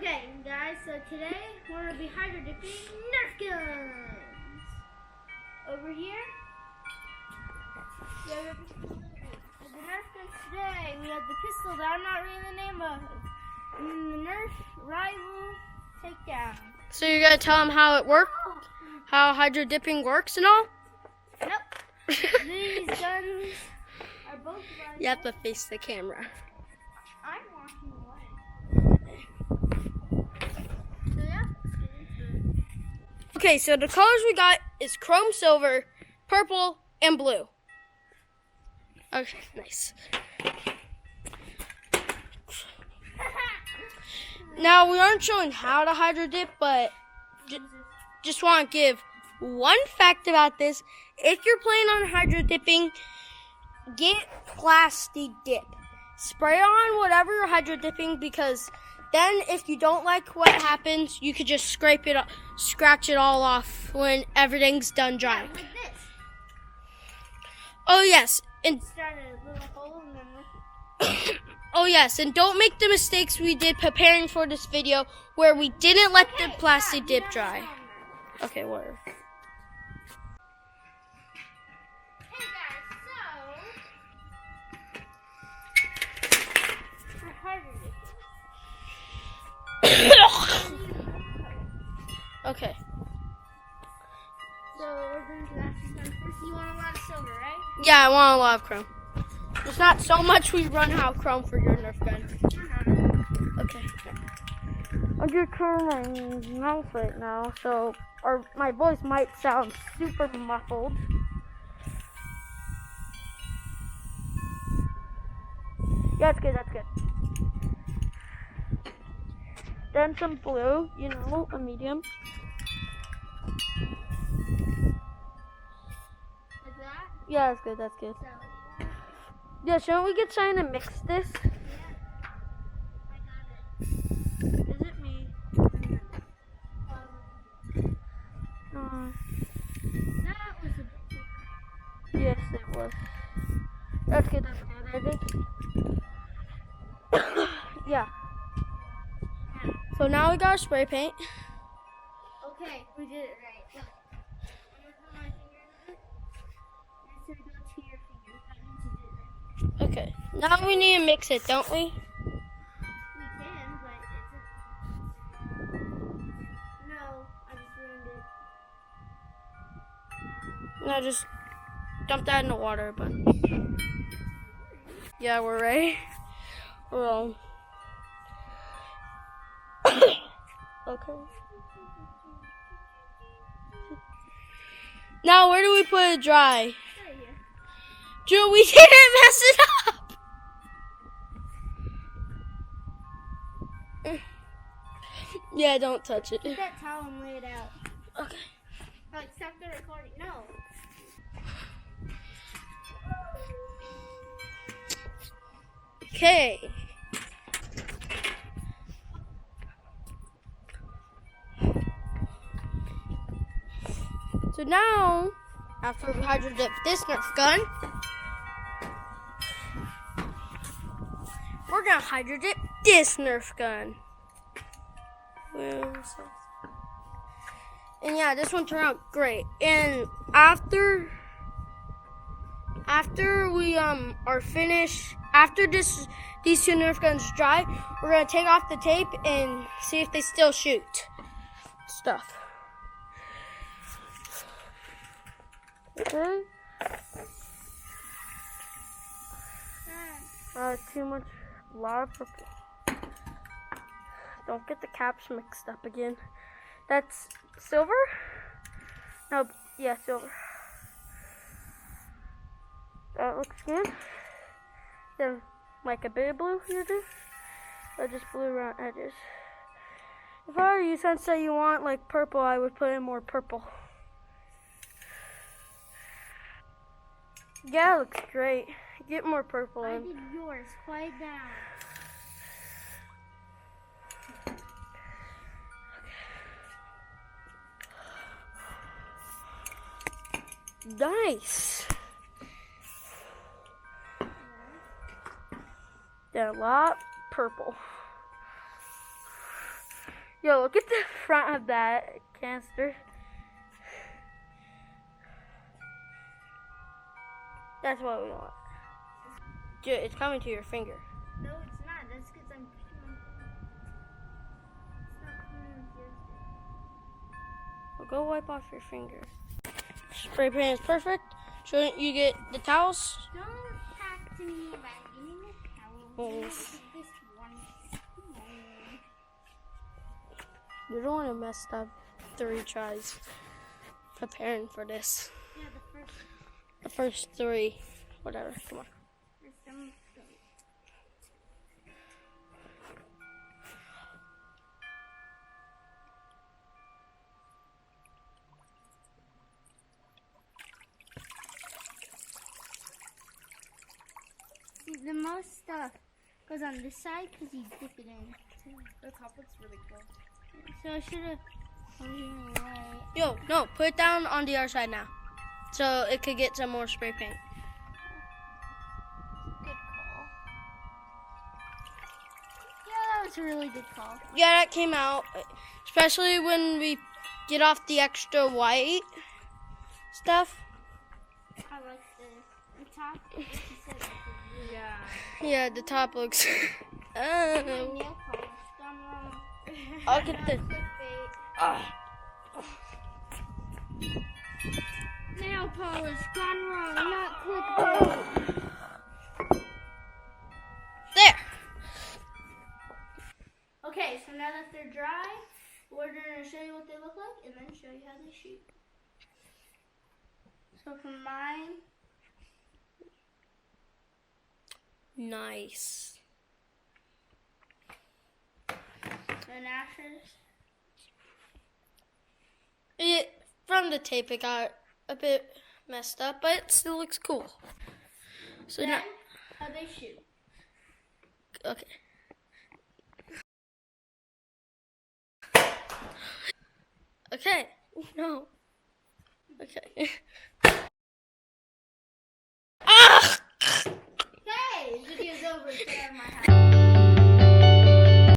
Okay, guys, so today we're going to be hydro dipping Nerf guns. Over here, we have the Nerf guns today. We have the pistol that I'm not reading the name of. And then the Nerf rival takedown. So you're going to tell them how it works? How hydro dipping works and all? Nope. These guns are both rival. You have to face the camera. I'm walking away. So yeah, let's get into it. Okay, so the colors we got is chrome silver, purple, and blue. Okay, nice. Now, we aren't showing how to hydro dip, but just want to give one fact about this. If you're planning on hydro dipping, get plastic dip. Spray on whatever you're hydro dipping, because then if you don't like what happens, you could just scratch it all off when everything's done drying. Like this. Oh yes, and Start a little hole and then oh yes, and don't make the mistakes we did preparing for this video, where we didn't let the plastic dip dry. Okay, whatever. Hey guys, so for hydro dipping. Okay. So we're going to ask you first. You want a lot of silver, right? Yeah, I want a lot of chrome. There's not so much we run out of chrome for your Nerf gun. Okay. I'm just turning my mouth right now, so my voice might sound super muffled. Yeah, that's good, that's good. Then some blue, a medium. Like that? Yeah, that's good, that's good. So, Yeah, shouldn't we get trying to mix this? yeah. I got it. Is it me? That was a bit. Yes, it was. That's good, I think. Yeah. So now we got our spray paint. Okay, we did it right. Look. I'm going to put my finger in it. And it's going to go to your finger. That means you did it right. Okay. Now we need to mix it, don't we? We can, but it's no, I just ruined it. No, just dump that in the water, but yeah, we're ready. We're on. Okay. Now where do we put it dry? Right here. Drew, we didn't mess it up. Yeah, don't touch it. Get that towel and lay it out. Okay. Like, stop the recording. No. Okay. So now, after we hydro dip this Nerf gun, we're gonna hydro dip this Nerf gun. And yeah, this one turned out great. And after we are finished, after these two Nerf guns dry, we're gonna take off the tape and see if they still shoot stuff. Okay. Too much, a lot of purple. Don't get the caps mixed up again. That's silver? No, yeah, silver. That looks good. Then, like a bit of blue here too? Or just blue around edges? If I were you, since say you want like purple, I would put in more purple. Yeah, it looks great. Get more purple I in. did yours. Quiet down. Nice. Yeah, a lot purple. Yo, look at the front of that canister. That's what we want. Dude, it's coming to your finger. No, it's not. That's because I'm pushing my finger. It's not coming with yours. Well, go wipe off your finger. Spray paint is perfect. Shouldn't you get the towels? Don't talk to me about getting a towel. Yes. This one. You're the one who messed up 3 tries preparing for this. Yeah, The first 3, whatever. Come on. See, the most stuff goes on this side because you dip it in. The top looks really cool. So I should have. Right. Yo, no, put it down on the other side now. So it could get some more spray paint. Good call. Yeah, that was a really good call. Yeah, that came out. Especially when we get off the extra white stuff. I like the top. Like you said, it's really Yeah. Yeah, the top looks. My nail polish gone wrong. I'll get the. Clickbait. Nail polish gone wrong, not clickbait. There! Okay, so now that they're dry, we're going to show you what they look like and then show you how they shoot. So for mine, Nice. and Ash's, From the tape, it got a bit messed up, but it still looks cool. So then now, how they shoot. okay. Okay. No. Okay.